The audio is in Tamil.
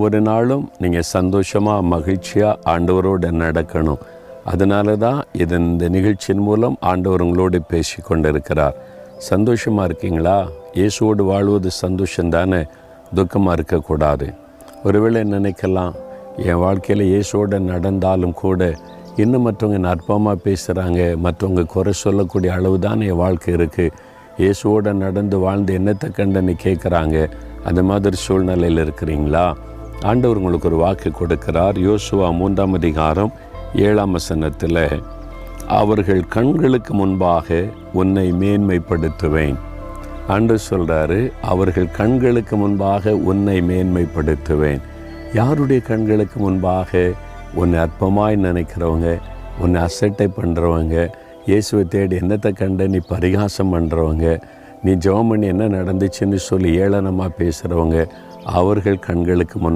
ஒரு நாளும் நீங்கள் சந்தோஷமாக மகிழ்ச்சியாக ஆண்டவரோடு நடக்கணும். அதனால தான் இந்த நிகழ்ச்சியின் மூலம் ஆண்டவர் உங்களோடு பேசி கொண்டிருக்கிறார். சந்தோஷமாக இருக்கீங்களா? இயேசுவோடு வாழ்வது சந்தோஷந்தானே, துக்கமாக இருக்கக்கூடாது. ஒருவேளை நினைக்கலாம், என் வாழ்க்கையில் இயேசுவோடு நடந்தாலும் கூட இன்னும் மற்றவங்க அற்பமாக பேசுகிறாங்க, மற்றவங்க குறை சொல்லக்கூடிய அளவு தான் என் வாழ்க்கை இருக்குது, இயேசுவோடு நடந்து வாழ்ந்து என்னத்தை கண்டன்னு கேட்குறாங்க. அந்த மாதிரி சூழ்நிலையில் இருக்கிறீங்களா? ஆண்டவர் உங்களுக்கு ஒரு வாக்கு கொடுக்கிறார். யோசுவா 3ஆம் அதிகாரம் 7ஆம் வசனத்தில், அவர்கள் கண்களுக்கு முன்பாக உன்னை மேன்மைப்படுத்துவேன். ஆண்டவர் சொல்கிறாரு, அவர்கள் கண்களுக்கு முன்பாக உன்னை மேன்மைப்படுத்துவேன். யாருடைய கண்களுக்கு முன்பாக? உன்னை அற்பமாய் நினைக்கிறவங்க, உன்னை அசட்டை பண்ணுறவங்க, இயேசுவை தேடி என்னத்தை கண்டு நீ பரிகாசம் பண்ணுறவங்க, நீ ஜெபம் பண்ணி என்ன நடந்துச்சுன்னு சொல்லி ஏளனமாக பேசுகிறவங்க, அவர்கள் கண்களுக்கு முன்